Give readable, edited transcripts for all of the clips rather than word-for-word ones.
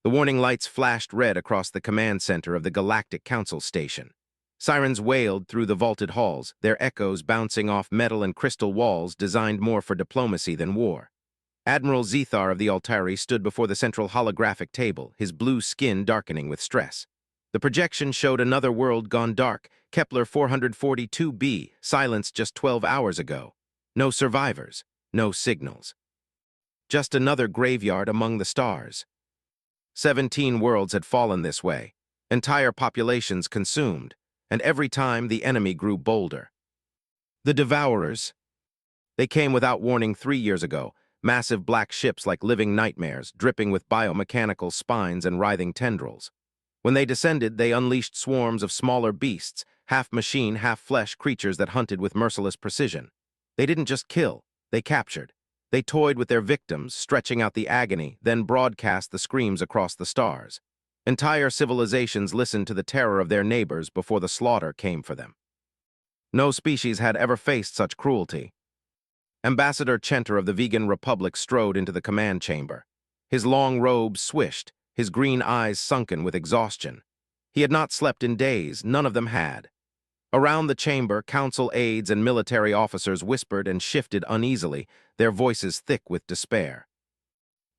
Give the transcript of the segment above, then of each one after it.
The warning lights flashed red across the command center of the Galactic Council station. Sirens wailed through the vaulted halls, their echoes bouncing off metal and crystal walls designed more for diplomacy than war. Admiral Zethar of the Altari stood before the central holographic table, his blue skin darkening with stress. The projection showed another world gone dark, Kepler 442b, silenced just 12 hours ago. No survivors, no signals. Just another graveyard among the stars. 17 worlds had fallen this way, entire populations consumed, and every time the enemy grew bolder. The Devourers. They came without warning 3 years ago, massive black ships like living nightmares, dripping with biomechanical spines and writhing tendrils. When they descended, they unleashed swarms of smaller beasts, half-machine, half-flesh creatures that hunted with merciless precision. They didn't just kill, they captured. They toyed with their victims, stretching out the agony, then broadcast the screams across the stars. Entire civilizations listened to the terror of their neighbors before the slaughter came for them. No species had ever faced such cruelty. Ambassador Chenter of the Vegan Republic strode into the command chamber. His long robe swished, his green eyes sunken with exhaustion. He had not slept in days, none of them had. Around the chamber, council aides and military officers whispered and shifted uneasily, their voices thick with despair.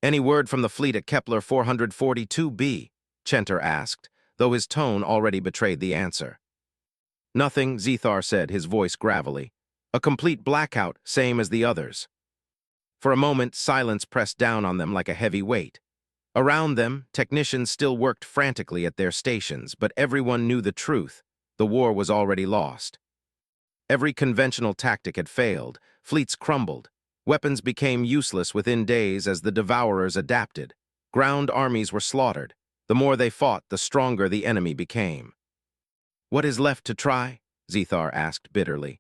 "Any word from the fleet at Kepler 442b?" Chenter asked, though his tone already betrayed the answer. "Nothing," Zethar said, his voice gravelly. "A complete blackout, same as the others." For a moment, silence pressed down on them like a heavy weight. Around them, technicians still worked frantically at their stations, but everyone knew the truth. The war was already lost. Every conventional tactic had failed, fleets crumbled, weapons became useless within days as the Devourers adapted. Ground armies were slaughtered. The more they fought, the stronger the enemy became. "What is left to try?" Zethar asked bitterly.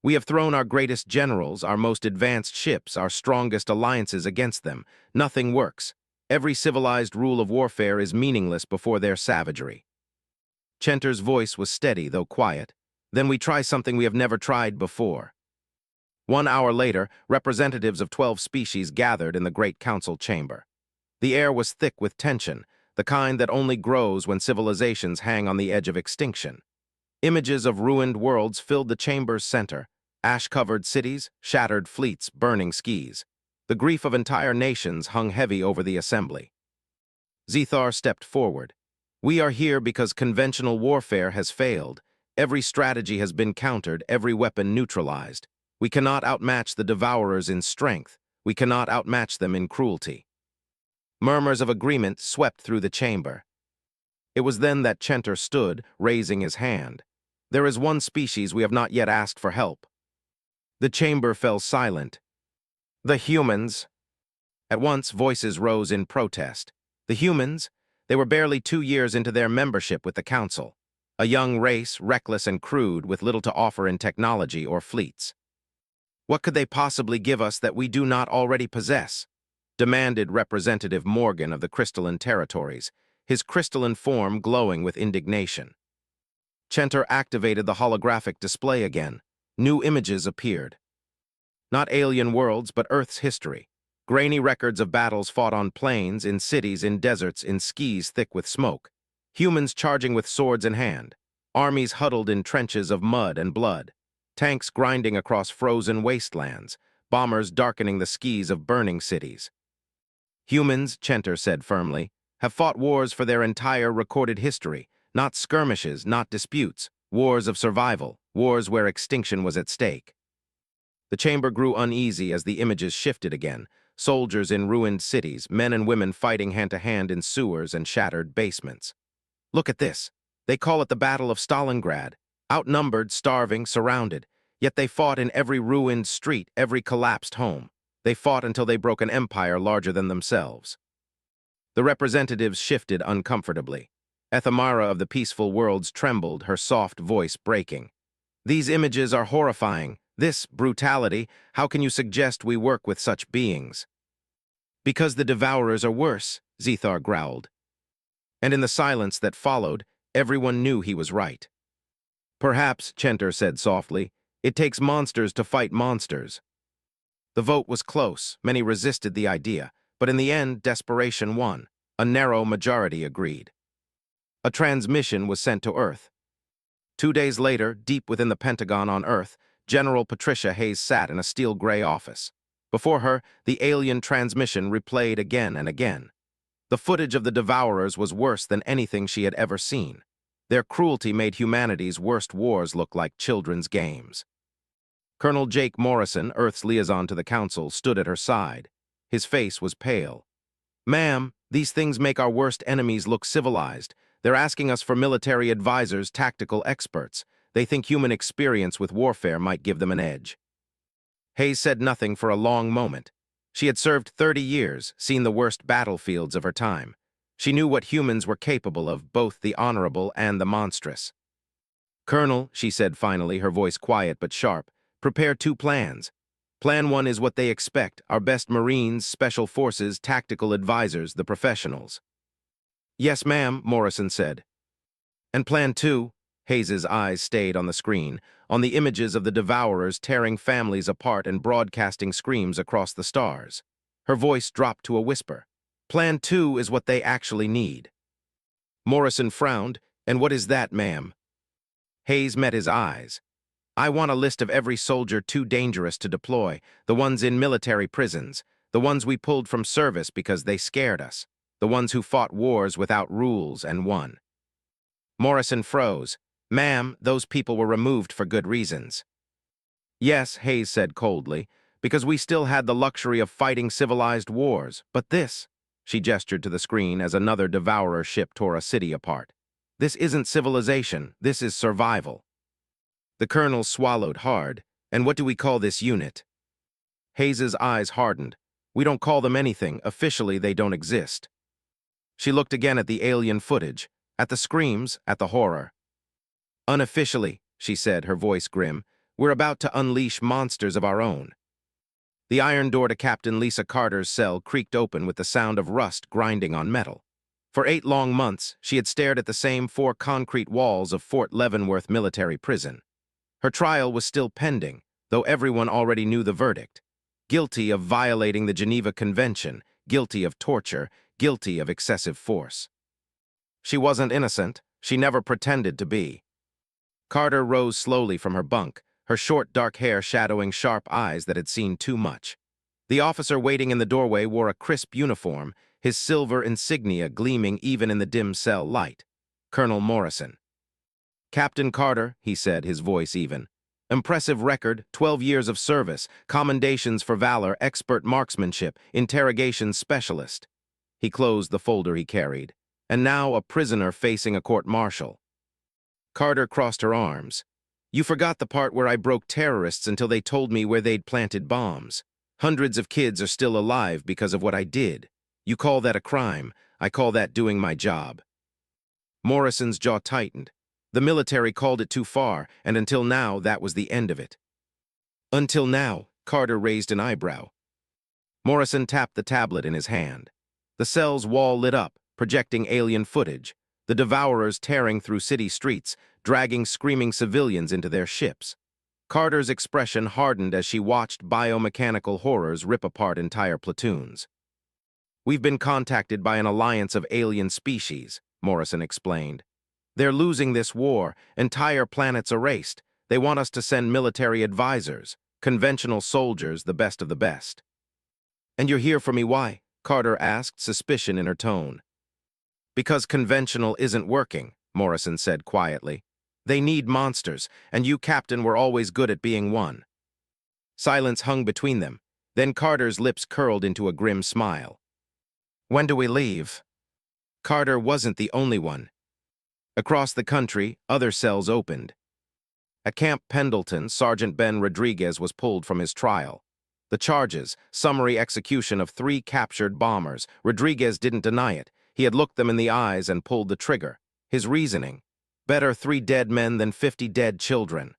"We have thrown our greatest generals, our most advanced ships, our strongest alliances against them. Nothing works. Every civilized rule of warfare is meaningless before their savagery." Chenter's voice was steady, though quiet. "Then we try something we have never tried before." 1 hour later, representatives of 12 species gathered in the Great Council chamber. The air was thick with tension, the kind that only grows when civilizations hang on the edge of extinction. Images of ruined worlds filled the chamber's center, ash-covered cities, shattered fleets, burning skis. The grief of entire nations hung heavy over the assembly. Zethar stepped forward. "We are here because conventional warfare has failed. Every strategy has been countered, every weapon neutralized. We cannot outmatch the Devourers in strength. We cannot outmatch them in cruelty." Murmurs of agreement swept through the chamber. It was then that Chenter stood, raising his hand. "There is one species we have not yet asked for help." The chamber fell silent. "The humans." At once, voices rose in protest. The humans? They were barely 2 years into their membership with the Council. A young race, reckless and crude, with little to offer in technology or fleets. "What could they possibly give us that we do not already possess?" demanded Representative Morgan of the Crystalline Territories, his crystalline form glowing with indignation. Chenter activated the holographic display again. New images appeared. Not alien worlds, but Earth's history. Grainy records of battles fought on plains, in cities, in deserts, in skis thick with smoke. Humans charging with swords in hand. Armies huddled in trenches of mud and blood. Tanks grinding across frozen wastelands. Bombers darkening the skis of burning cities. "Humans," Chenter said firmly, "have fought wars for their entire recorded history. Not skirmishes, not disputes. Wars of survival. Wars where extinction was at stake." The chamber grew uneasy as the images shifted again. Soldiers in ruined cities, men and women fighting hand-to-hand in sewers and shattered basements. "Look at this. They call it the Battle of Stalingrad. Outnumbered, starving, surrounded. Yet they fought in every ruined street, every collapsed home. They fought until they broke an empire larger than themselves." The representatives shifted uncomfortably. Ethamara of the Peaceful Worlds trembled, her soft voice breaking. "These images are horrifying. This brutality, how can you suggest we work with such beings?" "Because the Devourers are worse," Zethar growled. And in the silence that followed, everyone knew he was right. "Perhaps," Chenter said softly, "it takes monsters to fight monsters." The vote was close, many resisted the idea, but in the end, desperation won. A narrow majority agreed. A transmission was sent to Earth. 2 days later, deep within the Pentagon on Earth, General Patricia Hayes sat in a steel-gray office. Before her, the alien transmission replayed again and again. The footage of the Devourers was worse than anything she had ever seen. Their cruelty made humanity's worst wars look like children's games. Colonel Jake Morrison, Earth's liaison to the Council, stood at her side. His face was pale. "Ma'am, these things make our worst enemies look civilized. They're asking us for military advisors, tactical experts. They think human experience with warfare might give them an edge." Hayes said nothing for a long moment. She had served 30 years, seen the worst battlefields of her time. She knew what humans were capable of, both the honorable and the monstrous. "Colonel," she said finally, her voice quiet but sharp, "prepare 2 plans. Plan 1 is what they expect, our best Marines, Special Forces, tactical advisors, the professionals." "Yes, ma'am," Morrison said. "And Plan 2, Hayes's eyes stayed on the screen, on the images of the Devourers tearing families apart and broadcasting screams across the stars. Her voice dropped to a whisper. "Plan 2 is what they actually need." Morrison frowned. "And what is that, ma'am?" Hayes met his eyes. "I want a list of every soldier too dangerous to deploy, the ones in military prisons, the ones we pulled from service because they scared us, the ones who fought wars without rules and won." Morrison froze. "Ma'am, those people were removed for good reasons." "Yes," Hayes said coldly, "because we still had the luxury of fighting civilized wars. But this," she gestured to the screen as another Devourer ship tore a city apart. "This isn't civilization, this is survival." The colonel swallowed hard. "And what do we call this unit?" Hayes's eyes hardened. "We don't call them anything. Officially, they don't exist." She looked again at the alien footage, at the screams, at the horror. "Unofficially," she said, her voice grim, "we're about to unleash monsters of our own." The iron door to Captain Lisa Carter's cell creaked open with the sound of rust grinding on metal. For 8 long months, she had stared at the same 4 concrete walls of Fort Leavenworth military prison. Her trial was still pending, though everyone already knew the verdict. Guilty of violating the Geneva Convention, guilty of torture, guilty of excessive force. She wasn't innocent. She never pretended to be. Carter rose slowly from her bunk, her short dark hair shadowing sharp eyes that had seen too much. The officer waiting in the doorway wore a crisp uniform, his silver insignia gleaming even in the dim cell light. Colonel Morrison. "Captain Carter," he said, his voice even. "Impressive record, 12 years of service, commendations for valor, expert marksmanship, interrogation specialist." He closed the folder he carried. "And now a prisoner facing a court-martial." Carter crossed her arms. "You forgot the part where I broke terrorists until they told me where they'd planted bombs. Hundreds of kids are still alive because of what I did. You call that a crime. I call that doing my job." Morrison's jaw tightened. The military called it too far, and until now, that was the end of it. "Until now," Carter raised an eyebrow. Morrison tapped the tablet in his hand. The cell's wall lit up, projecting alien footage. The Devourers tearing through city streets, dragging screaming civilians into their ships. Carter's expression hardened as she watched biomechanical horrors rip apart entire platoons. "We've been contacted by an alliance of alien species," Morrison explained. "They're losing this war, entire planets erased. They want us to send military advisors, conventional soldiers, the best of the best." "And you're here for me, why?" Carter asked, suspicion in her tone. "Because conventional isn't working," Morrison said quietly. "They need monsters, and you, Captain, were always good at being one." Silence hung between them. Then Carter's lips curled into a grim smile. "When do we leave?" Carter wasn't the only one. Across the country, other cells opened. At Camp Pendleton, Sergeant Ben Rodriguez was pulled from his trial. The charges, summary execution of 3 captured bombers. Rodriguez didn't deny it. He had looked them in the eyes and pulled the trigger. His reasoning: better 3 dead men than 50 dead children.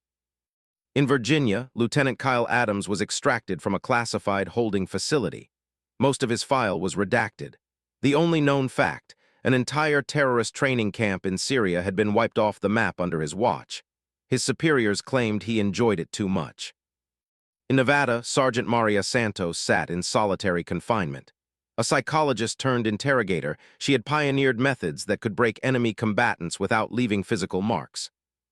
In Virginia, Lieutenant Kyle Adams was extracted from a classified holding facility. Most of his file was redacted. The only known fact: an entire terrorist training camp in Syria had been wiped off the map under his watch. His superiors claimed he enjoyed it too much. In Nevada, Sergeant Maria Santos sat in solitary confinement. A psychologist turned interrogator, she had pioneered methods that could break enemy combatants without leaving physical marks.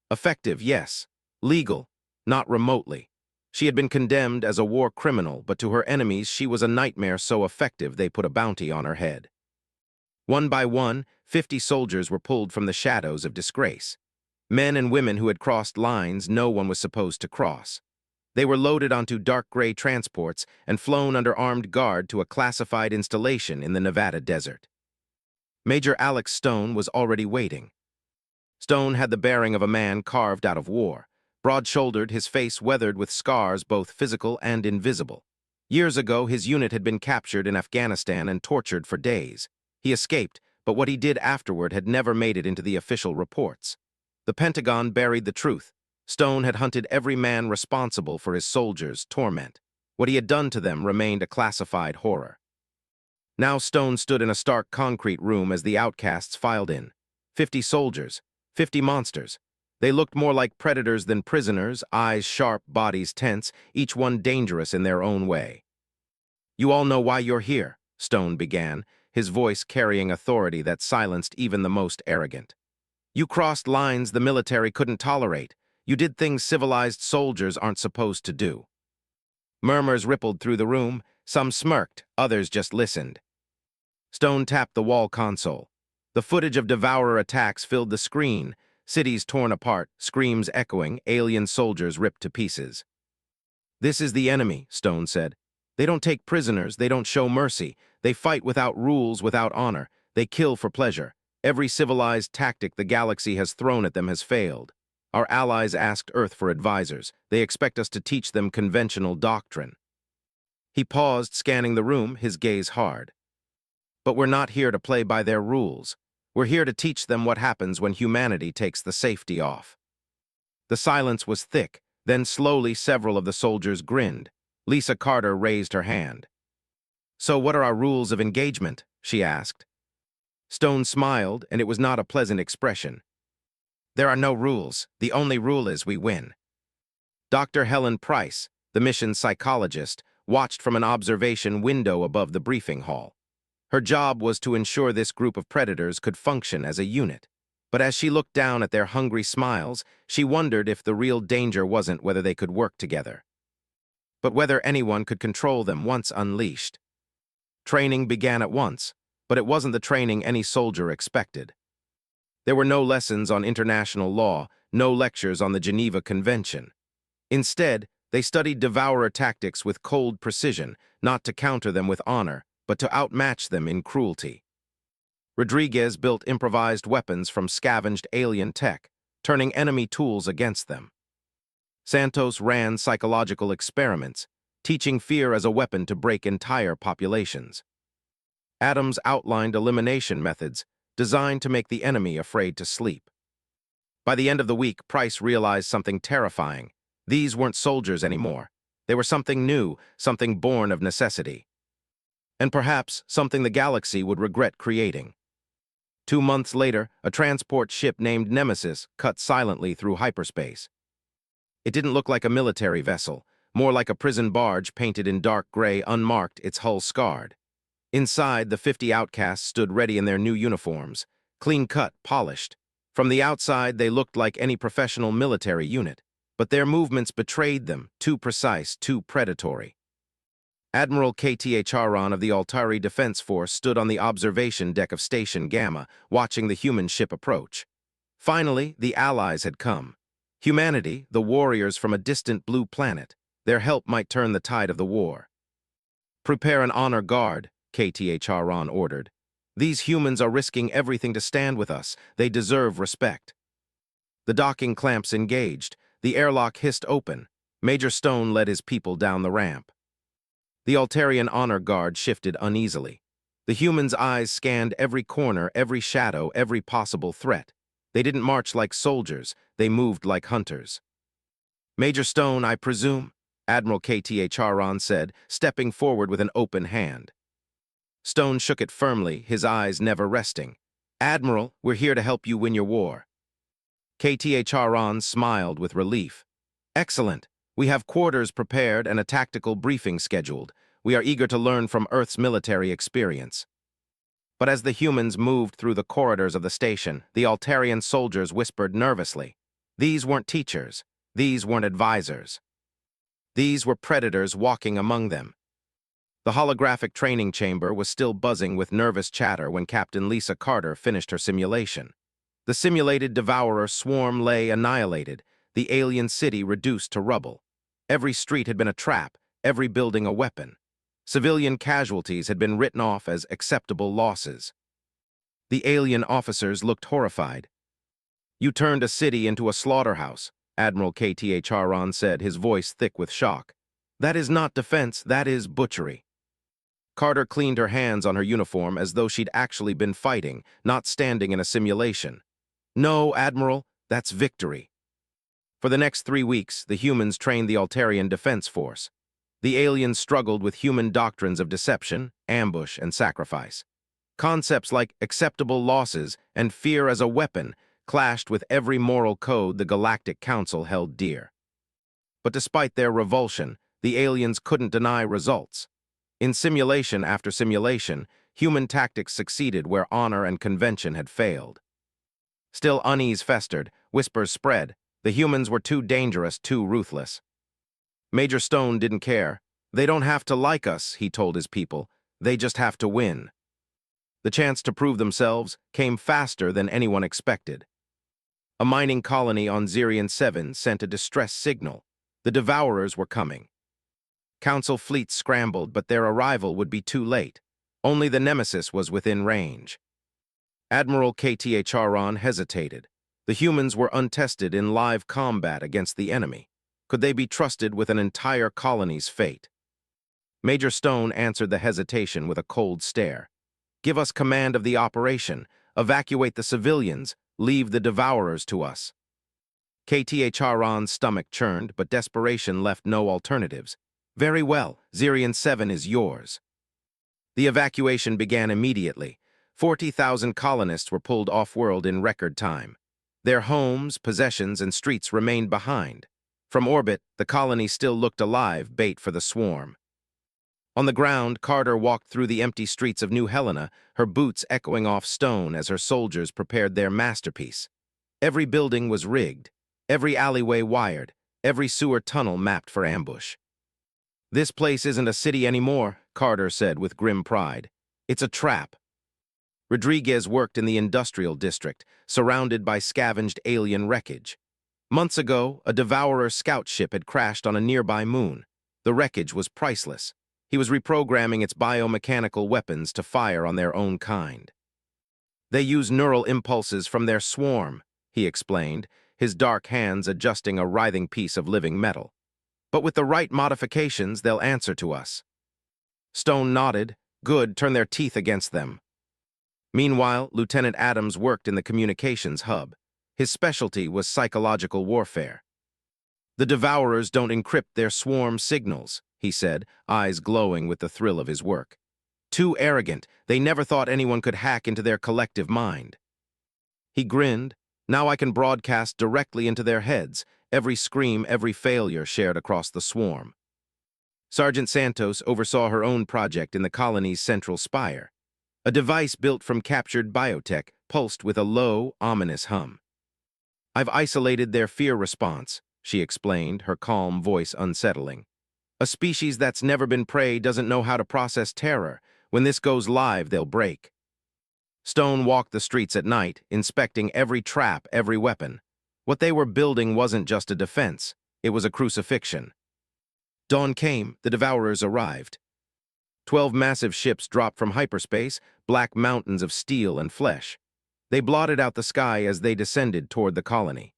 Effective, yes. Legal, not remotely. She had been condemned as a war criminal, but to her enemies she was a nightmare so effective they put a bounty on her head. One by one, 50 soldiers were pulled from the shadows of disgrace. Men and women who had crossed lines no one was supposed to cross. They were loaded onto dark gray transports and flown under armed guard to a classified installation in the Nevada desert. Major Alex Stone was already waiting. Stone had the bearing of a man carved out of war. Broad-shouldered, his face weathered with scars both physical and invisible. Years ago, his unit had been captured in Afghanistan and tortured for days. He escaped, but what he did afterward had never made it into the official reports. The Pentagon buried the truth. Stone had hunted every man responsible for his soldiers' torment. What he had done to them remained a classified horror. Now Stone stood in a stark concrete room as the outcasts filed in. 50 soldiers, 50 monsters. They looked more like predators than prisoners, eyes sharp, bodies tense, each one dangerous in their own way. "You all know why you're here," Stone began, his voice carrying authority that silenced even the most arrogant. "You crossed lines the military couldn't tolerate. You did things civilized soldiers aren't supposed to do." Murmurs rippled through the room. Some smirked, others just listened. Stone tapped the wall console. The footage of Devourer attacks filled the screen. Cities torn apart, screams echoing, alien soldiers ripped to pieces. "This is the enemy," Stone said. "They don't take prisoners, they don't show mercy. They fight without rules, without honor. They kill for pleasure. Every civilized tactic the galaxy has thrown at them has failed. Our allies asked Earth for advisors. They expect us to teach them conventional doctrine." He paused, scanning the room, his gaze hard. "But we're not here to play by their rules. We're here to teach them what happens when humanity takes the safety off." The silence was thick, then slowly several of the soldiers grinned. Lisa Carter raised her hand. "So what are our rules of engagement?" she asked. Stone smiled, and it was not a pleasant expression. "There are no rules. The only rule is we win." Dr. Helen Price, the mission's psychologist, watched from an observation window above the briefing hall. Her job was to ensure this group of predators could function as a unit. But as she looked down at their hungry smiles, she wondered if the real danger wasn't whether they could work together, but whether anyone could control them once unleashed. Training began at once, but it wasn't the training any soldier expected. There were no lessons on international law, no lectures on the Geneva Convention. Instead, they studied devourer tactics with cold precision, not to counter them with honor, but to outmatch them in cruelty. Rodriguez built improvised weapons from scavenged alien tech, turning enemy tools against them. Santos ran psychological experiments, teaching fear as a weapon to break entire populations. Adams outlined elimination methods, designed to make the enemy afraid to sleep. By the end of the week, Price realized something terrifying. These weren't soldiers anymore. They were something new, something born of necessity. And perhaps something the galaxy would regret creating. 2 months later, a transport ship named Nemesis cut silently through hyperspace. It didn't look like a military vessel, more like a prison barge painted in dark gray, unmarked, its hull scarred. Inside, the 50 outcasts stood ready in their new uniforms, clean-cut, polished. From the outside, they looked like any professional military unit, but their movements betrayed them, too precise, too predatory. Admiral K.T. Charon of the Altari Defense Force stood on the observation deck of Station Gamma, watching the human ship approach. Finally, the Allies had come. Humanity, the warriors from a distant blue planet. Their help might turn the tide of the war. "Prepare an honor guard," K.T. Charon ordered. "These humans are risking everything to stand with us. They deserve respect." The docking clamps engaged. The airlock hissed open. Major Stone led his people down the ramp. The Altarian honor guard shifted uneasily. The humans' eyes scanned every corner, every shadow, every possible threat. They didn't march like soldiers, they moved like hunters. "Major Stone, I presume?" Admiral K.T. Charon said, stepping forward with an open hand. Stone shook it firmly, his eyes never resting. "Admiral, we're here to help you win your war." K.T. Charon smiled with relief. "Excellent. We have quarters prepared and a tactical briefing scheduled. We are eager to learn from Earth's military experience. But as the humans moved through the corridors of the station, the Altarian soldiers whispered nervously. These weren't teachers. These weren't advisors. These were predators walking among them. The holographic training chamber was still buzzing with nervous chatter when Captain Lisa Carter finished her simulation. The simulated devourer swarm lay annihilated, the alien city reduced to rubble. Every street had been a trap, every building a weapon. Civilian casualties had been written off as acceptable losses. The alien officers looked horrified. "You turned a city into a slaughterhouse," Admiral K.T.H. Haran said, his voice thick with shock. "That is not defense, that is butchery." Carter cleaned her hands on her uniform as though she'd actually been fighting, not standing in a simulation. "No, Admiral, that's victory." For the next 3 weeks, the humans trained the Altarian Defense Force. The aliens struggled with human doctrines of deception, ambush, and sacrifice. Concepts like acceptable losses and fear as a weapon clashed with every moral code the Galactic Council held dear. But despite their revulsion, the aliens couldn't deny results. In simulation after simulation, human tactics succeeded where honor and convention had failed. Still, unease festered, whispers spread. The humans were too dangerous, too ruthless. Major Stone didn't care. "They don't have to like us," he told his people. "They just have to win." The chance to prove themselves came faster than anyone expected. A mining colony on Zirian 7 sent a distress signal. The Devourers were coming. Council fleets scrambled, but their arrival would be too late. Only the Nemesis was within range. Admiral K.T.H. Haran hesitated. The humans were untested in live combat against the enemy. Could they be trusted with an entire colony's fate? Major Stone answered the hesitation with a cold stare. "Give us command of the operation. Evacuate the civilians. Leave the Devourers to us." K.T.H. Haran's stomach churned, but desperation left no alternatives. "Very well, Zirian 7 is yours." The evacuation began immediately. 40,000 colonists were pulled off-world in record time. Their homes, possessions, and streets remained behind. From orbit, the colony still looked alive, bait for the swarm. On the ground, Carter walked through the empty streets of New Helena, her boots echoing off stone as her soldiers prepared their masterpiece. Every building was rigged, every alleyway wired, every sewer tunnel mapped for ambush. "This place isn't a city anymore," Carter said with grim pride. "It's a trap." Rodriguez worked in the industrial district, surrounded by scavenged alien wreckage. Months ago, a Devourer scout ship had crashed on a nearby moon. The wreckage was priceless. He was reprogramming its biomechanical weapons to fire on their own kind. "They use neural impulses from their swarm," he explained, his dark hands adjusting a writhing piece of living metal. "But with the right modifications, they'll answer to us." Stone nodded. "Good, turn their teeth against them." Meanwhile, Lieutenant Adams worked in the communications hub. His specialty was psychological warfare. "The Devourers don't encrypt their swarm signals," he said, eyes glowing with the thrill of his work. "Too arrogant, they never thought anyone could hack into their collective mind." He grinned. "Now I can broadcast directly into their heads, every scream, every failure shared across the swarm." Sergeant Santos oversaw her own project in the colony's central spire. A device built from captured biotech pulsed with a low, ominous hum. "I've isolated their fear response," she explained, her calm voice unsettling. "A species that's never been prey doesn't know how to process terror. When this goes live, they'll break." Stone walked the streets at night, inspecting every trap, every weapon. What they were building wasn't just a defense, it was a crucifixion. Dawn came, the Devourers arrived. 12 massive ships dropped from hyperspace, black mountains of steel and flesh. They blotted out the sky as they descended toward the colony.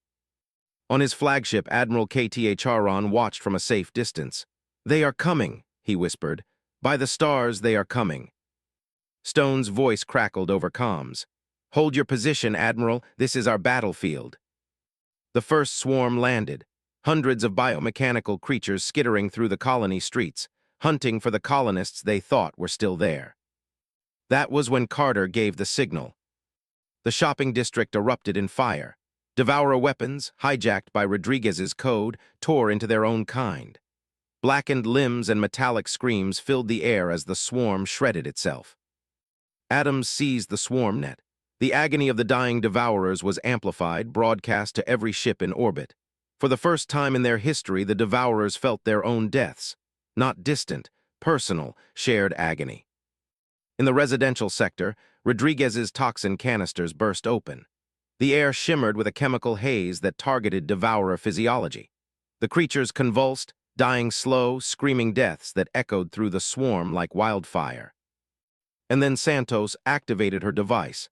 On his flagship, Admiral K.T.H. Haran watched from a safe distance. "They are coming," he whispered. "By the stars, they are coming." Stone's voice crackled over comms. "Hold your position, Admiral. This is our battlefield." The first swarm landed, hundreds of biomechanical creatures skittering through the colony streets, hunting for the colonists they thought were still there. That was when Carter gave the signal. The shopping district erupted in fire. Devourer weapons, hijacked by Rodriguez's code, tore into their own kind. Blackened limbs and metallic screams filled the air as the swarm shredded itself. Adams seized the swarm net. The agony of the dying devourers was amplified, broadcast to every ship in orbit. For the first time in their history, the devourers felt their own deaths. Not distant, personal, shared agony. In the residential sector, Rodriguez's toxin canisters burst open. The air shimmered with a chemical haze that targeted devourer physiology. The creatures convulsed, dying slow, screaming deaths that echoed through the swarm like wildfire. And then Santos activated her device.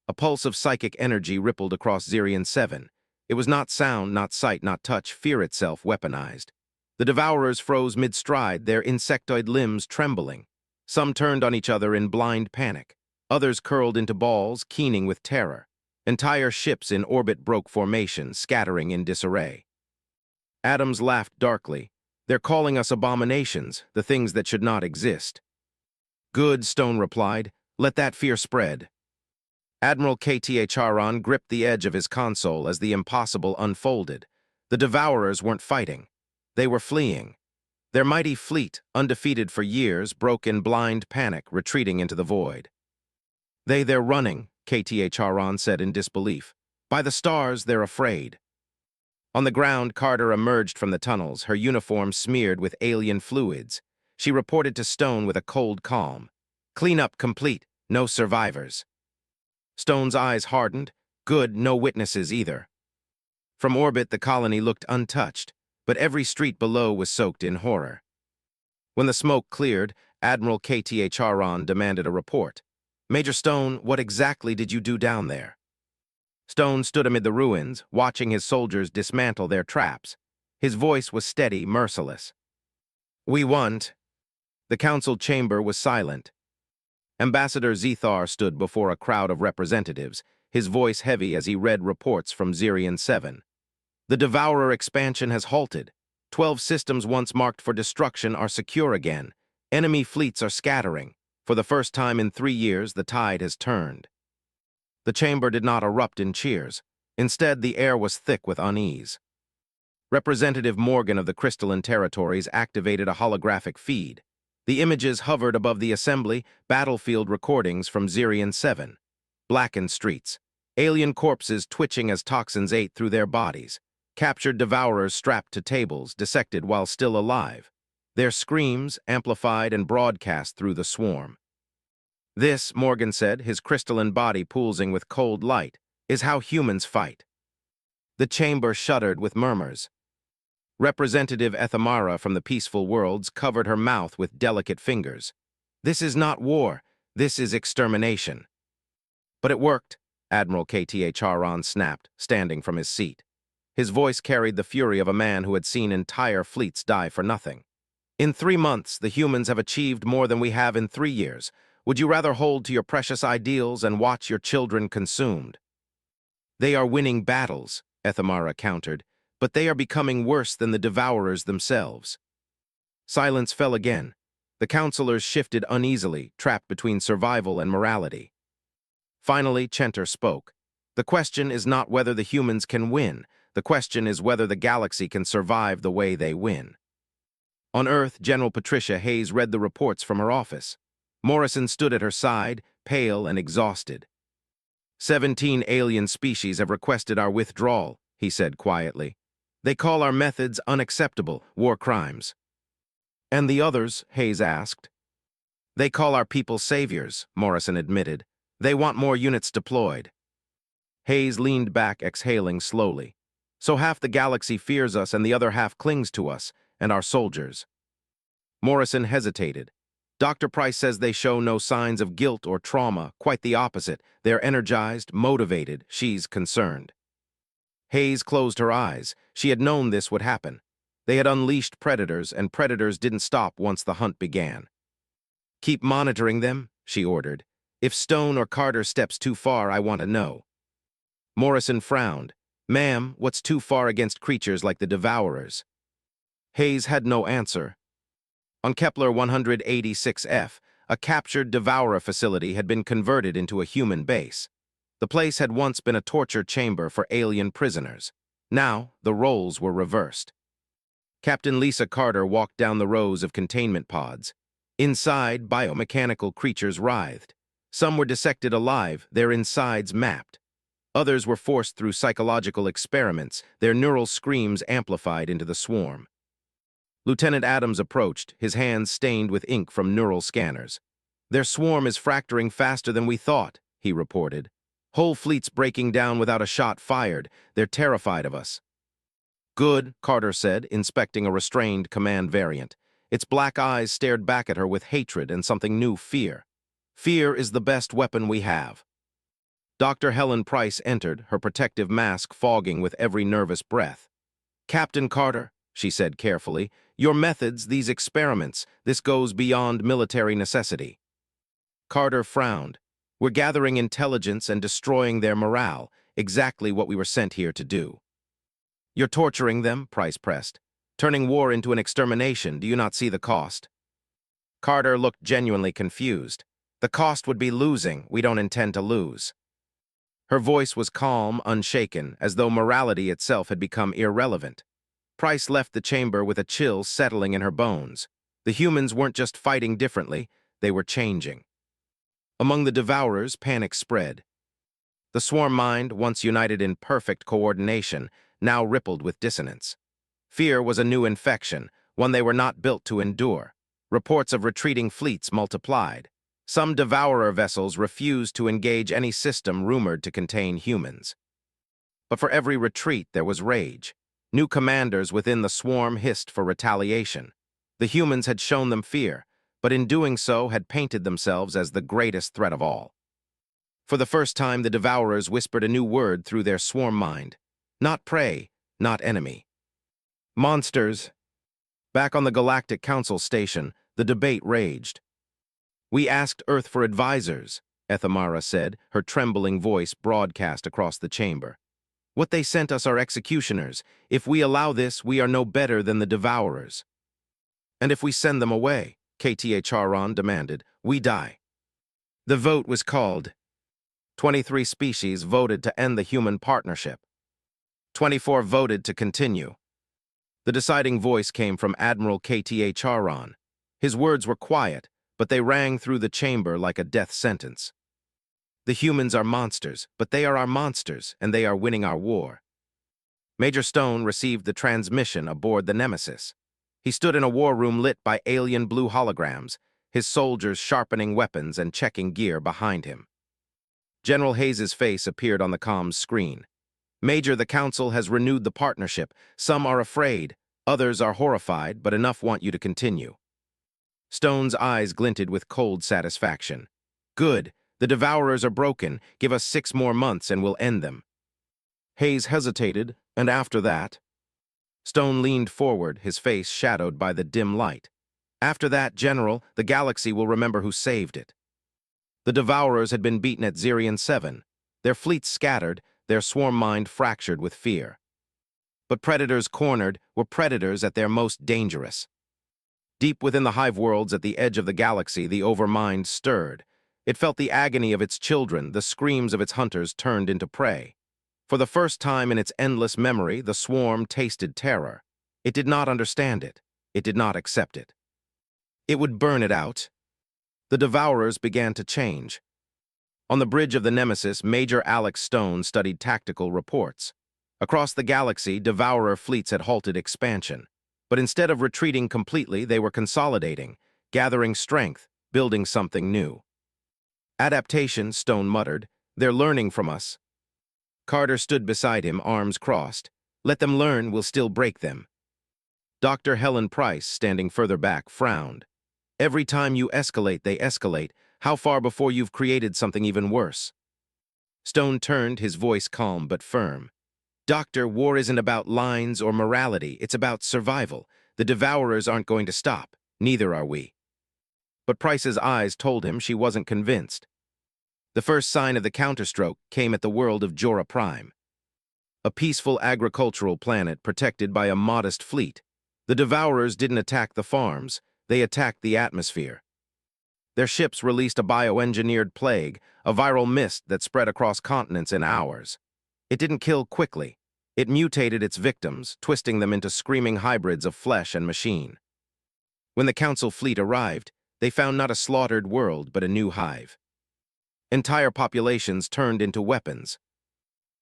A pulse of psychic energy rippled across Zirian 7. It was not sound, not sight, not touch, fear itself weaponized. The devourers froze mid-stride, their insectoid limbs trembling. Some turned on each other in blind panic. Others curled into balls, keening with terror. Entire ships in orbit broke formation, scattering in disarray. Adams laughed darkly. They're calling us abominations, the things that should not exist. Good, Stone replied. Let that fear spread. Admiral Kta Charon gripped the edge of his console as the impossible unfolded. The devourers weren't fighting. They were fleeing. Their mighty fleet, undefeated for years, broke in blind panic, retreating into the void. They're running, Kta Charon said in disbelief. By the stars, they're afraid. On the ground, Carter emerged from the tunnels, her uniform smeared with alien fluids. She reported to Stone with a cold calm. Cleanup complete, no survivors. Stone's eyes hardened. Good, no witnesses either. From orbit, the colony looked untouched, but every street below was soaked in horror. When the smoke cleared, Admiral Kta Charon demanded a report. Major Stone, what exactly did you do down there? Stone stood amid the ruins, watching his soldiers dismantle their traps. His voice was steady, merciless. We want. The council chamber was silent. Ambassador Zethar stood before a crowd of representatives, his voice heavy as he read reports from Zirian 7. The Devourer expansion has halted. 12 systems once marked for destruction are secure again. Enemy fleets are scattering. For the first time in 3 years, the tide has turned. The chamber did not erupt in cheers. Instead, the air was thick with unease. Representative Morgan of the Crystalline Territories activated a holographic feed. The images hovered above the assembly, battlefield recordings from Zirian 7. Blackened streets. Alien corpses twitching as toxins ate through their bodies. Captured devourers strapped to tables, dissected while still alive. Their screams amplified and broadcast through the swarm. This, Morgan said, his crystalline body pulsing with cold light, is how humans fight. The chamber shuddered with murmurs. Representative Ethamara from the Peaceful Worlds covered her mouth with delicate fingers. This is not war, this is extermination. But it worked, Admiral Kta Charon snapped, standing from his seat. His voice carried the fury of a man who had seen entire fleets die for nothing. In 3 months, the humans have achieved more than we have in 3 years. Would you rather hold to your precious ideals and watch your children consumed? They are winning battles, Ethamara countered, but they are becoming worse than the devourers themselves. Silence fell again. The counselors shifted uneasily, trapped between survival and morality. Finally, Chenter spoke. The question is not whether the humans can win. The question is whether the galaxy can survive the way they win. On Earth, General Patricia Hayes read the reports from her office. Morrison stood at her side, pale and exhausted. 17 alien species have requested our withdrawal, he said quietly. They call our methods unacceptable, war crimes. And the others, Hayes asked. They call our people saviors, Morrison admitted. They want more units deployed. Hayes leaned back, exhaling slowly. So half the galaxy fears us and the other half clings to us and our soldiers. Morrison hesitated. Dr. Price says they show no signs of guilt or trauma, quite the opposite. They're energized, motivated, she's concerned. Hayes closed her eyes. She had known this would happen. They had unleashed predators, and predators didn't stop once the hunt began. Keep monitoring them, she ordered. If Stone or Carter steps too far, I want to know. Morrison frowned. Ma'am, what's too far against creatures like the Devourers? Hayes had no answer. On Kepler 186F, a captured Devourer facility had been converted into a human base. The place had once been a torture chamber for alien prisoners. Now, the roles were reversed. Captain Lisa Carter walked down the rows of containment pods. Inside, biomechanical creatures writhed. Some were dissected alive, their insides mapped. Others were forced through psychological experiments, their neural screams amplified into the swarm. Lieutenant Adams approached, his hands stained with ink from neural scanners. "Their swarm is fracturing faster than we thought," he reported. "Whole fleets breaking down without a shot fired. They're terrified of us." "Good," Carter said, inspecting a restrained command variant. Its black eyes stared back at her with hatred and something new, fear. "Fear is the best weapon we have." Dr. Helen Price entered, her protective mask fogging with every nervous breath. "Captain Carter," she said carefully, "your methods, these experiments, this goes beyond military necessity." Carter frowned. "We're gathering intelligence and destroying their morale, exactly what we were sent here to do." "You're torturing them," Price pressed. "Turning war into an extermination, do you not see the cost?" Carter looked genuinely confused. "The cost would be losing. We don't intend to lose." Her voice was calm, unshaken, as though morality itself had become irrelevant. Price left the chamber with a chill settling in her bones. The humans weren't just fighting differently, they were changing. Among the Devourers, panic spread. The swarm mind, once united in perfect coordination, now rippled with dissonance. Fear was a new infection, one they were not built to endure. Reports of retreating fleets multiplied. Some Devourer vessels refused to engage any system rumored to contain humans. But for every retreat, there was rage. New commanders within the swarm hissed for retaliation. The humans had shown them fear, but in doing so had painted themselves as the greatest threat of all. For the first time, the Devourers whispered a new word through their swarm mind. Not prey, not enemy. Monsters. Back on the Galactic Council station, the debate raged. "We asked Earth for advisors," Ethamara said, her trembling voice broadcast across the chamber. "What they sent us are executioners. If we allow this, we are no better than the Devourers." "And if we send them away," KTA Charon demanded, "we die." The vote was called. 23 species voted to end the human partnership. 24 voted to continue. The deciding voice came from Admiral KTA Charon. His words were quiet, but they rang through the chamber like a death sentence. "The humans are monsters, but they are our monsters, and they are winning our war." Major Stone received the transmission aboard the Nemesis. He stood in a war room lit by alien blue holograms, his soldiers sharpening weapons and checking gear behind him. General Hayes's face appeared on the comms screen. "Major, the Council has renewed the partnership. Some are afraid, others are horrified, but enough want you to continue." Stone's eyes glinted with cold satisfaction. "Good. The Devourers are broken. Give us 6 more months and we'll end them." Hayes hesitated, and after that? Stone leaned forward, his face shadowed by the dim light. "After that, General, the galaxy will remember who saved it." The Devourers had been beaten at Zerion 7. Their fleets scattered, their swarm mind fractured with fear. But predators cornered were predators at their most dangerous. Deep within the hive worlds at the edge of the galaxy, the overmind stirred. It felt the agony of its children, the screams of its hunters turned into prey. For the first time in its endless memory, the swarm tasted terror. It did not understand it. It did not accept it. It would burn it out. The Devourers began to change. On the bridge of the Nemesis, Major Alex Stone studied tactical reports. Across the galaxy, Devourer fleets had halted expansion. But instead of retreating completely, they were consolidating, gathering strength, building something new. "Adaptation," Stone muttered. "They're learning from us." Carter stood beside him, arms crossed. "Let them learn, we'll still break them." Dr. Helen Price, standing further back, frowned. "Every time you escalate, they escalate. How far before you've created something even worse?" Stone turned, his voice calm but firm. "Doctor, war isn't about lines or morality, it's about survival. The Devourers aren't going to stop, neither are we." But Price's eyes told him she wasn't convinced. The first sign of the counterstroke came at the world of Jora Prime. A peaceful agricultural planet protected by a modest fleet. The Devourers didn't attack the farms, they attacked the atmosphere. Their ships released a bioengineered plague, a viral mist that spread across continents in hours. It didn't kill quickly. It mutated its victims, twisting them into screaming hybrids of flesh and machine. When the Council fleet arrived, they found not a slaughtered world, but a new hive. Entire populations turned into weapons.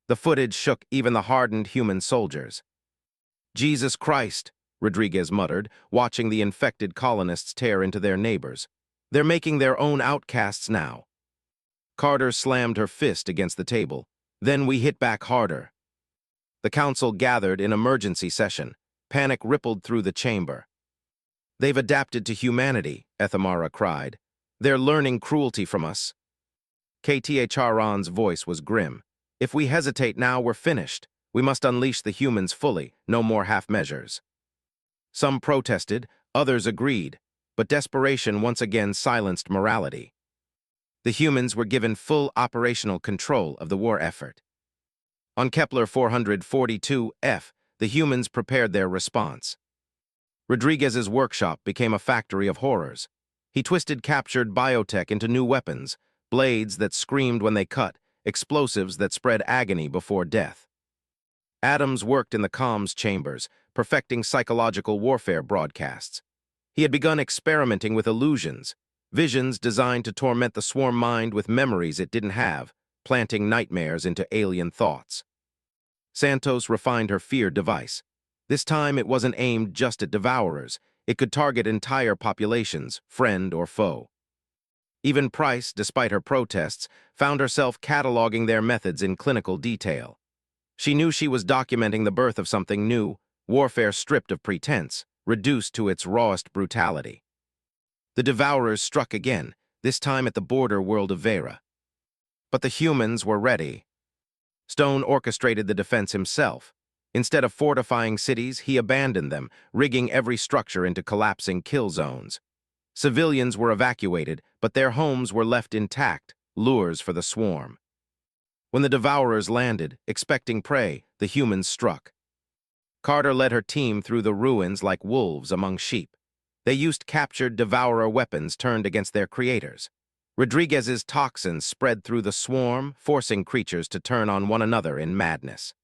The footage shook even the hardened human soldiers. "Jesus Christ," Rodriguez muttered, watching the infected colonists tear into their neighbors. "They're making their own outcasts now." Carter slammed her fist against the table. "Then we hit back harder." The Council gathered in emergency session. Panic rippled through the chamber. "They've adapted to humanity," Ethamara cried. "They're learning cruelty from us." KTA Charon's voice was grim. "If we hesitate now, we're finished. We must unleash the humans fully, no more half measures." Some protested, others agreed, but desperation once again silenced morality. The humans were given full operational control of the war effort. On Kepler 442F, the humans prepared their response. Rodriguez's workshop became a factory of horrors. He twisted captured biotech into new weapons, blades that screamed when they cut, explosives that spread agony before death. Adams worked in the comms chambers, perfecting psychological warfare broadcasts. He had begun experimenting with illusions, visions designed to torment the swarm mind with memories it didn't have, planting nightmares into alien thoughts. Santos refined her fear device. This time it wasn't aimed just at devourers. It could target entire populations, friend or foe. Even Price, despite her protests, found herself cataloging their methods in clinical detail. She knew she was documenting the birth of something new, warfare stripped of pretense, reduced to its rawest brutality. The Devourers struck again, this time at the border world of Vera. But the humans were ready. Stone orchestrated the defense himself. Instead of fortifying cities, he abandoned them, rigging every structure into collapsing kill zones. Civilians were evacuated, but their homes were left intact, lures for the swarm. When the Devourers landed, expecting prey, the humans struck. Carter led her team through the ruins like wolves among sheep. They used captured Devourer weapons turned against their creators. Rodriguez's toxins spread through the swarm, forcing creatures to turn on one another in madness.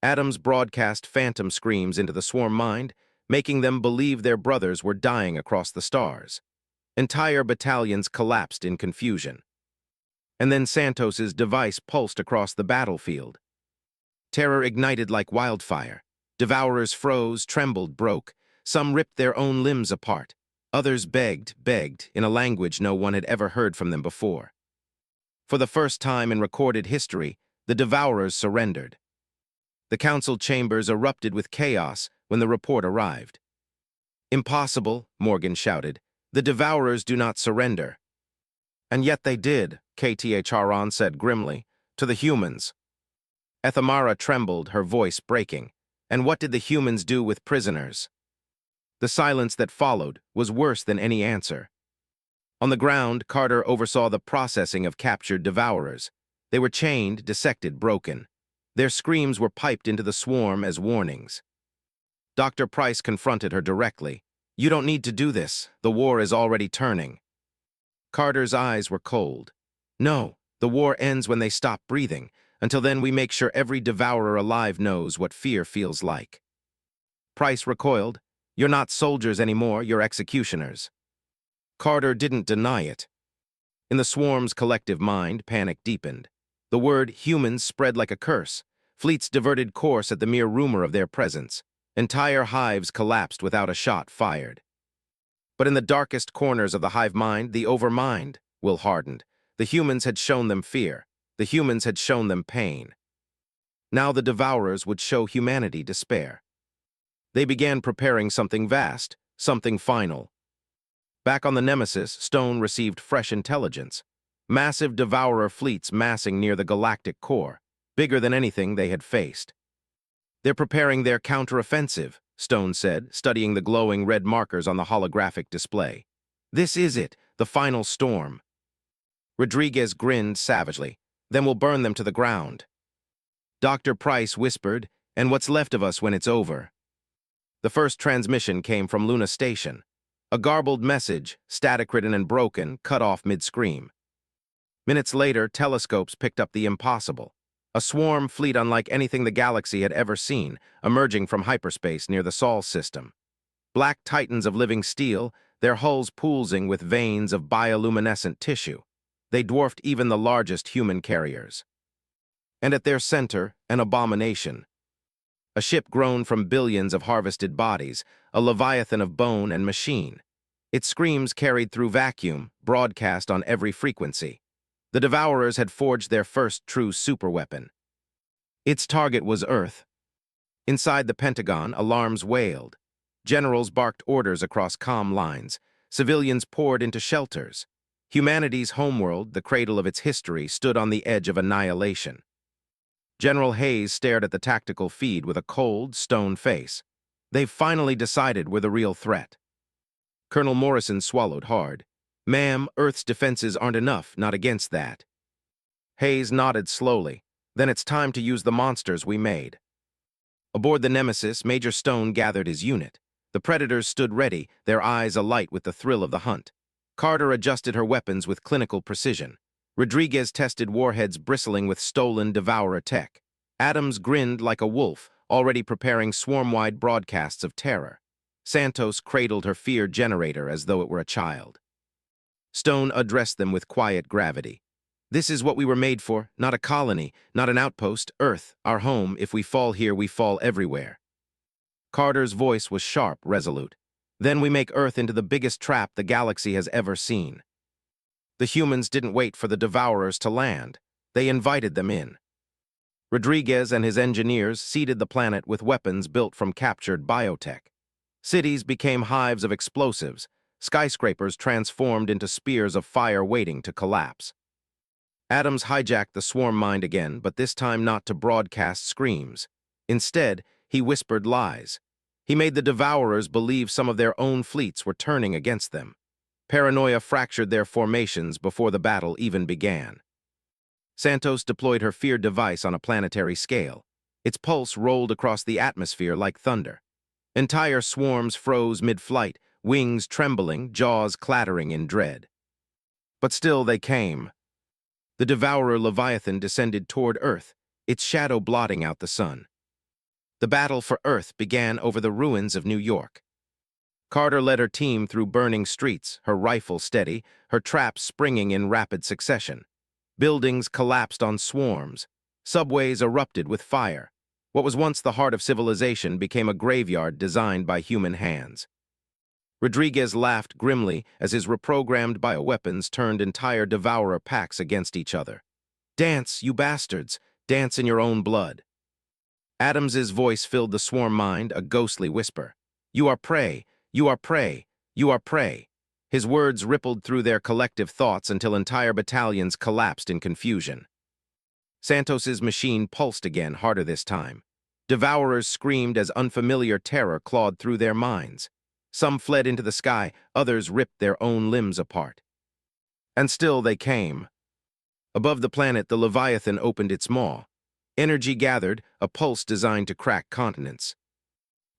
Adams broadcast phantom screams into the swarm mind, making them believe their brothers were dying across the stars. Entire battalions collapsed in confusion. And then Santos's device pulsed across the battlefield. Terror ignited like wildfire. Devourers froze, trembled, broke. Some ripped their own limbs apart. Others begged, in a language no one had ever heard from them before. For the first time in recorded history, the Devourers surrendered. The council chambers erupted with chaos when the report arrived. "Impossible," Morgan shouted. "The Devourers do not surrender." "And yet they did," KTA Charon said grimly, "to the humans." Ethamara trembled, her voice breaking. "And what did the humans do with prisoners?" The silence that followed was worse than any answer. On the ground, Carter oversaw the processing of captured Devourers. They were chained, dissected, broken. Their screams were piped into the swarm as warnings. Dr. Price confronted her directly. "You don't need to do this. The war is already turning." Carter's eyes were cold. "No, the war ends when they stop breathing. Until then, we make sure every Devourer alive knows what fear feels like." Price recoiled. "You're not soldiers anymore, you're executioners." Carter didn't deny it. In the swarm's collective mind, panic deepened. The word humans spread like a curse. Fleets diverted course at the mere rumor of their presence. Entire hives collapsed without a shot fired. But in the darkest corners of the hive mind, the overmind, Will hardened. The humans had shown them fear. The humans had shown them pain. Now the Devourers would show humanity despair. They began preparing something vast, something final. Back on the Nemesis, Stone received fresh intelligence. Massive Devourer fleets massing near the galactic core, bigger than anything they had faced. "They're preparing their counteroffensive," Stone said, studying the glowing red markers on the holographic display. "This is it, the final storm." Rodriguez grinned savagely. "Then we'll burn them to the ground." Dr. Price whispered, "And what's left of us when it's over?" The first transmission came from Luna Station. A garbled message, static-ridden and broken, cut off mid-scream. Minutes later, telescopes picked up the impossible. A swarm fleet unlike anything the galaxy had ever seen, emerging from hyperspace near the Sol system. Black titans of living steel, their hulls pulsing with veins of bioluminescent tissue. They dwarfed even the largest human carriers. And at their center, an abomination. A ship grown from billions of harvested bodies, a leviathan of bone and machine. Its screams carried through vacuum, broadcast on every frequency. The Devourers had forged their first true superweapon. Its target was Earth. Inside the Pentagon, alarms wailed. Generals barked orders across comm lines. Civilians poured into shelters. Humanity's homeworld, the cradle of its history, stood on the edge of annihilation. General Hayes stared at the tactical feed with a cold, stone face. They've finally decided we're the real threat. Colonel Morrison swallowed hard. Ma'am, Earth's defenses aren't enough, not against that. Hayes nodded slowly. Then it's time to use the monsters we made. Aboard the Nemesis, Major Stone gathered his unit. The Predators stood ready, their eyes alight with the thrill of the hunt. Carter adjusted her weapons with clinical precision. Rodriguez tested warheads bristling with stolen Devourer tech. Adams grinned like a wolf, already preparing swarm-wide broadcasts of terror. Santos cradled her fear generator as though it were a child. Stone addressed them with quiet gravity. This is what we were made for, not a colony, not an outpost, Earth, our home. If we fall here, we fall everywhere. Carter's voice was sharp, resolute. Then we make Earth into the biggest trap the galaxy has ever seen. The humans didn't wait for the Devourers to land. They invited them in. Rodriguez and his engineers seeded the planet with weapons built from captured biotech. Cities became hives of explosives. Skyscrapers transformed into spears of fire waiting to collapse. Adams hijacked the swarm mind again, but this time not to broadcast screams. Instead, he whispered lies. He made the Devourers believe some of their own fleets were turning against them. Paranoia fractured their formations before the battle even began. Santos deployed her fear device on a planetary scale. Its pulse rolled across the atmosphere like thunder. Entire swarms froze mid-flight, wings trembling, jaws clattering in dread. But still they came. The Devourer Leviathan descended toward Earth, its shadow blotting out the sun. The battle for Earth began over the ruins of New York. Carter led her team through burning streets, her rifle steady, her traps springing in rapid succession. Buildings collapsed on swarms. Subways erupted with fire. What was once the heart of civilization became a graveyard designed by human hands. Rodriguez laughed grimly as his reprogrammed bioweapons turned entire Devourer packs against each other. Dance, you bastards! Dance in your own blood. Adams's voice filled the swarm mind, a ghostly whisper. You are prey. You are prey. You are prey. His words rippled through their collective thoughts until entire battalions collapsed in confusion. Santos's machine pulsed again, harder this time. Devourers screamed as unfamiliar terror clawed through their minds. Some fled into the sky, others ripped their own limbs apart. And still they came. Above the planet, the Leviathan opened its maw. Energy gathered, a pulse designed to crack continents.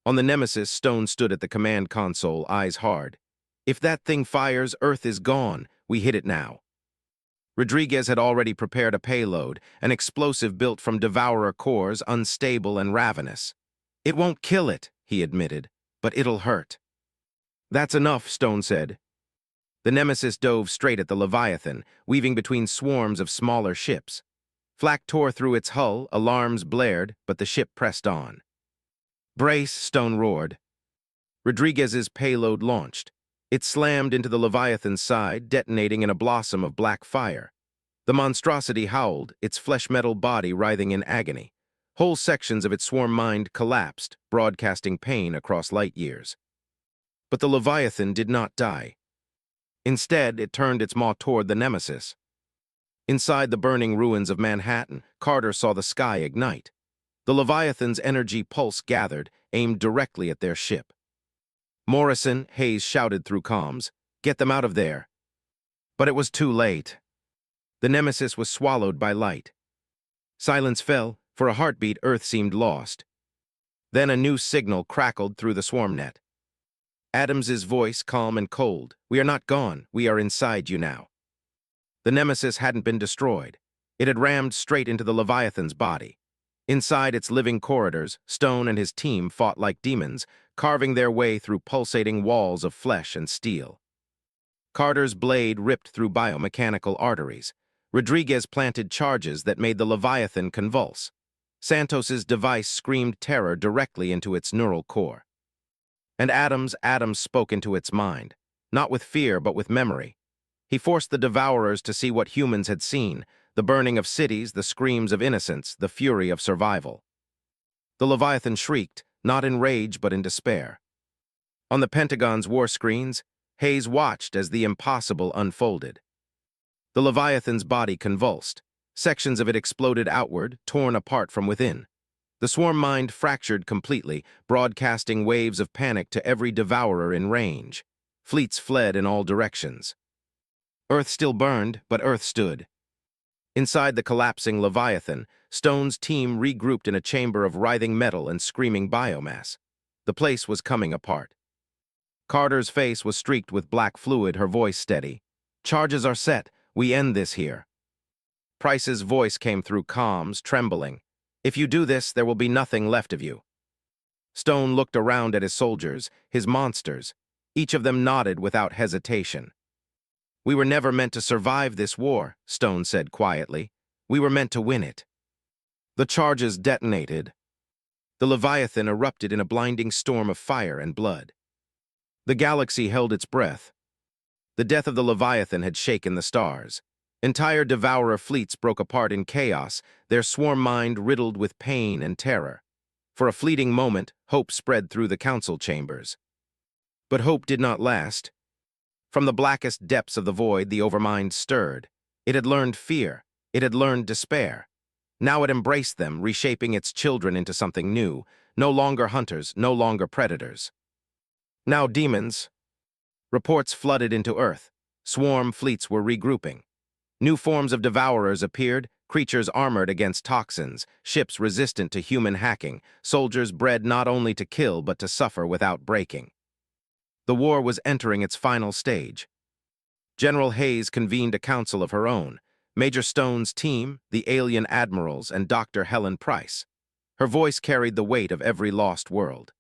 On the Nemesis, Stone stood at the command console, eyes hard. If that thing fires, Earth is gone. We hit it now. Rodriguez had already prepared a payload, an explosive built from Devourer cores, unstable and ravenous. It won't kill it, he admitted, but it'll hurt. That's enough, Stone said. The Nemesis dove straight at the Leviathan, weaving between swarms of smaller ships. Flak tore through its hull, alarms blared, but the ship pressed on. Brace, Stone roared. Rodriguez's payload launched. It slammed into the Leviathan's side, detonating in a blossom of black fire. The monstrosity howled, its flesh-metal body writhing in agony. Whole sections of its swarm mind collapsed, broadcasting pain across light years. But the Leviathan did not die. Instead, it turned its maw toward the Nemesis. Inside the burning ruins of Manhattan, Carter saw the sky ignite. The Leviathan's energy pulse gathered, aimed directly at their ship. Morrison, Hayes shouted through comms, "Get them out of there." But it was too late. The Nemesis was swallowed by light. Silence fell. For a heartbeat, Earth seemed lost. Then a new signal crackled through the swarm net. Adams's voice, calm and cold. "We are not gone. We are inside you now." The Nemesis hadn't been destroyed. It had rammed straight into the Leviathan's body. Inside its living corridors, Stone and his team fought like demons, carving their way through pulsating walls of flesh and steel. Carter's blade ripped through biomechanical arteries. Rodriguez planted charges that made the Leviathan convulse. Santos's device screamed terror directly into its neural core. And Adams spoke into its mind, not with fear but with memory. He forced the Devourers to see what humans had seen, the burning of cities, the screams of innocence, the fury of survival. The Leviathan shrieked, not in rage but in despair. On the Pentagon's war screens, Hayes watched as the impossible unfolded. The Leviathan's body convulsed. Sections of it exploded outward, torn apart from within. The swarm mind fractured completely, broadcasting waves of panic to every devourer in range. Fleets fled in all directions. Earth still burned, but Earth stood. Inside the collapsing Leviathan, Stone's team regrouped in a chamber of writhing metal and screaming biomass. The place was coming apart. Carter's face was streaked with black fluid, her voice steady. "Charges are set. We end this here." Price's voice came through comms, trembling. "If you do this, there will be nothing left of you." Stone looked around at his soldiers, his monsters. Each of them nodded without hesitation. "We were never meant to survive this war," Stone said quietly. "We were meant to win it." The charges detonated. The Leviathan erupted in a blinding storm of fire and blood. The galaxy held its breath. The death of the Leviathan had shaken the stars. Entire devourer fleets broke apart in chaos, their swarm mind riddled with pain and terror. For a fleeting moment, hope spread through the council chambers. But hope did not last. From the blackest depths of the void, the overmind stirred. It had learned fear. It had learned despair. Now it embraced them, reshaping its children into something new. No longer hunters, no longer predators. Now demons. Reports flooded into Earth. Swarm fleets were regrouping. New forms of devourers appeared, creatures armored against toxins, ships resistant to human hacking, soldiers bred not only to kill but to suffer without breaking. The war was entering its final stage. General Hayes convened a council of her own, Major Stone's team, the alien admirals, and Dr. Helen Price. Her voice carried the weight of every lost world.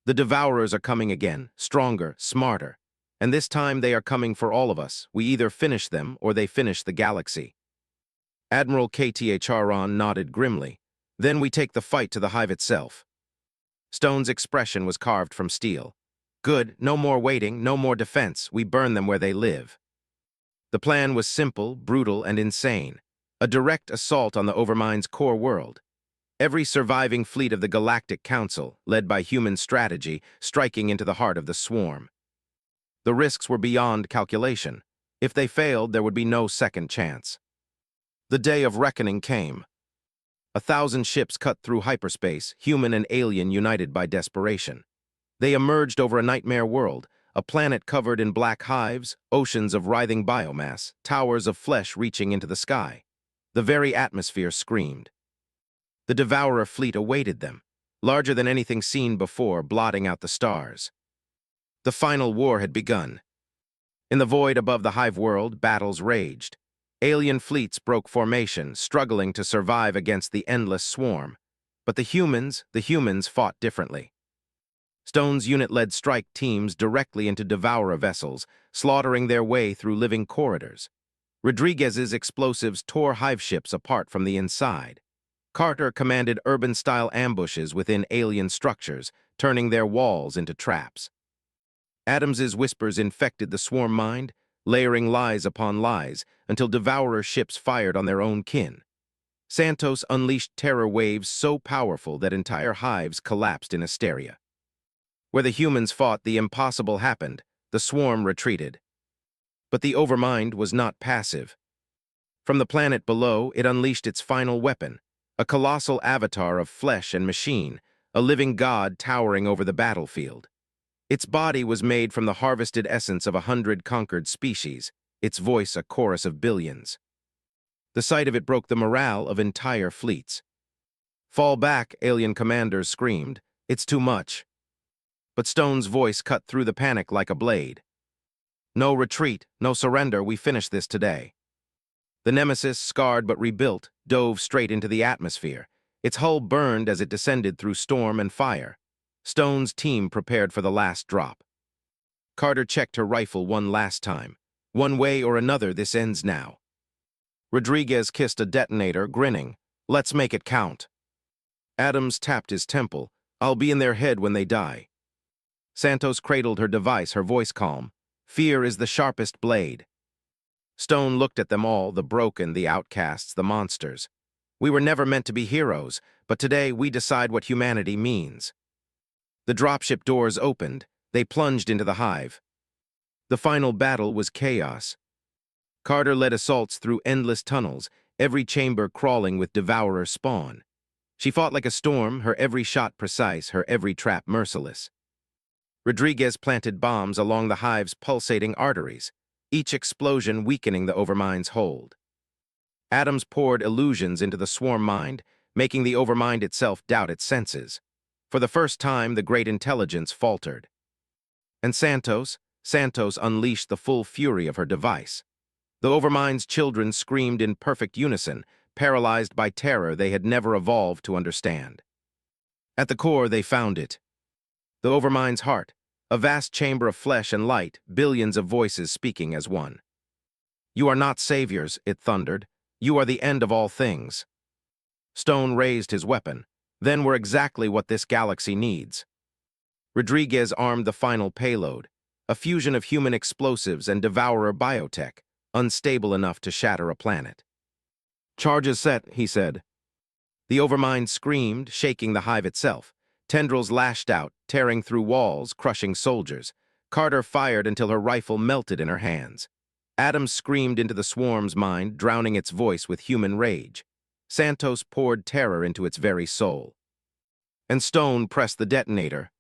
"The Devourers are coming again, stronger, smarter. And this time they are coming for all of us. We either finish them or they finish the galaxy." Admiral K.T.A. Charon nodded grimly. "Then we take the fight to the hive itself." Stone's expression was carved from steel. "Good, no more waiting, no more defense. We burn them where they live." The plan was simple, brutal, and insane. A direct assault on the Overmind's core world. Every surviving fleet of the Galactic Council, led by human strategy, striking into the heart of the swarm. The risks were beyond calculation. If they failed, there would be no second chance. The day of reckoning came. 1,000 ships cut through hyperspace, human and alien united by desperation. They emerged over a nightmare world, a planet covered in black hives, oceans of writhing biomass, towers of flesh reaching into the sky. The very atmosphere screamed. The Devourer fleet awaited them, larger than anything seen before, blotting out the stars. The final war had begun. In the void above the hive world, battles raged. Alien fleets broke formation, struggling to survive against the endless swarm. But the humans fought differently. Stone's unit led strike teams directly into Devourer vessels, slaughtering their way through living corridors. Rodriguez's explosives tore hive ships apart from the inside. Carter commanded urban-style ambushes within alien structures, turning their walls into traps. Adams's whispers infected the swarm mind, layering lies upon lies, until Devourer ships fired on their own kin. Santos unleashed terror waves so powerful that entire hives collapsed in hysteria. Where the humans fought, the impossible happened. The swarm retreated. But the Overmind was not passive. From the planet below, it unleashed its final weapon, a colossal avatar of flesh and machine, a living god towering over the battlefield. Its body was made from the harvested essence of 100 conquered species, its voice a chorus of billions. The sight of it broke the morale of entire fleets. "Fall back," alien commanders screamed. "It's too much." But Stone's voice cut through the panic like a blade. "No retreat, no surrender, we finish this today." The Nemesis, scarred but rebuilt, dove straight into the atmosphere. Its hull burned as it descended through storm and fire. Stone's team prepared for the last drop. Carter checked her rifle one last time. One way or another, this ends now. Rodriguez kissed a detonator, grinning. Let's make it count. Adams tapped his temple. I'll be in their head when they die. Santos cradled her device, her voice calm. Fear is the sharpest blade. Stone looked at them all, the broken, the outcasts, the monsters. We were never meant to be heroes, but today we decide what humanity means. The dropship doors opened. They plunged into the hive. The final battle was chaos. Carter led assaults through endless tunnels, every chamber crawling with devourer spawn. She fought like a storm, her every shot precise, her every trap merciless. Rodriguez planted bombs along the hive's pulsating arteries, each explosion weakening the Overmind's hold. Adams poured illusions into the swarm mind, making the Overmind itself doubt its senses. For the first time, the great intelligence faltered. And Santos unleashed the full fury of her device. The Overmind's children screamed in perfect unison, paralyzed by terror they had never evolved to understand. At the core, they found it. The Overmind's heart, a vast chamber of flesh and light, billions of voices speaking as one. You are not saviors, it thundered. You are the end of all things. Stone raised his weapon. Then we're exactly what this galaxy needs. Rodriguez armed the final payload, a fusion of human explosives and devourer biotech, unstable enough to shatter a planet. Charges set, he said. The Overmind screamed, shaking the hive itself. Tendrils lashed out, tearing through walls, crushing soldiers. Carter fired until her rifle melted in her hands. Adams screamed into the swarm's mind, drowning its voice with human rage. Santos poured terror into its very soul. And Stone pressed the detonator.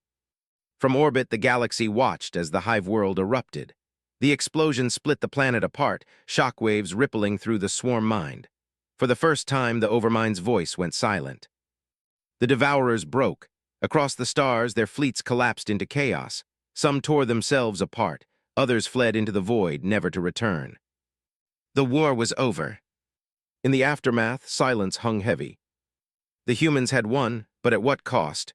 From orbit, the galaxy watched as the hive world erupted. The explosion split the planet apart, shockwaves rippling through the swarm mind. For the first time, the Overmind's voice went silent. The Devourers broke. Across the stars, their fleets collapsed into chaos. Some tore themselves apart. Others fled into the void, never to return. The war was over. In the aftermath, silence hung heavy. The humans had won, but at what cost?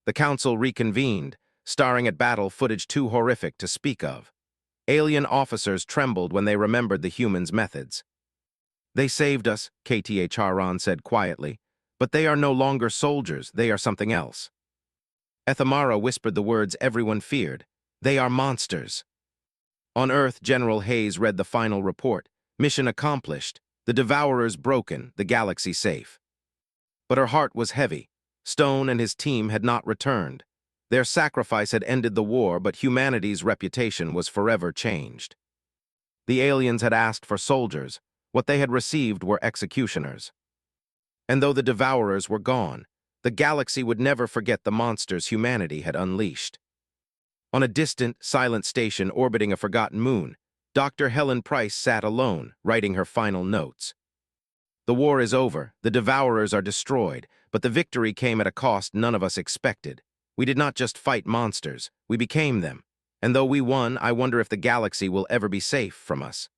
The council reconvened, starring at battle footage too horrific to speak of. Alien officers trembled when they remembered the humans' methods. They saved us, KTA Charon said quietly, but they are no longer soldiers, they are something else. Ethamara whispered the words everyone feared. They are monsters. On Earth, General Hayes read the final report. Mission accomplished. The Devourers broken, the galaxy safe. But her heart was heavy. Stone and his team had not returned. Their sacrifice had ended the war, but humanity's reputation was forever changed. The aliens had asked for soldiers. What they had received were executioners. And though the Devourers were gone, the galaxy would never forget the monsters humanity had unleashed. On a distant, silent station orbiting a forgotten moon, Dr. Helen Price sat alone, writing her final notes. The war is over, the Devourers are destroyed, but the victory came at a cost none of us expected. We did not just fight monsters, we became them. And though we won, I wonder if the galaxy will ever be safe from us.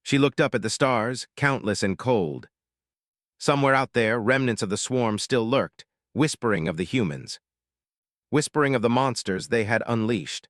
She looked up at the stars, countless and cold. Somewhere out there, remnants of the swarm still lurked, whispering of the humans. Whispering of the monsters they had unleashed.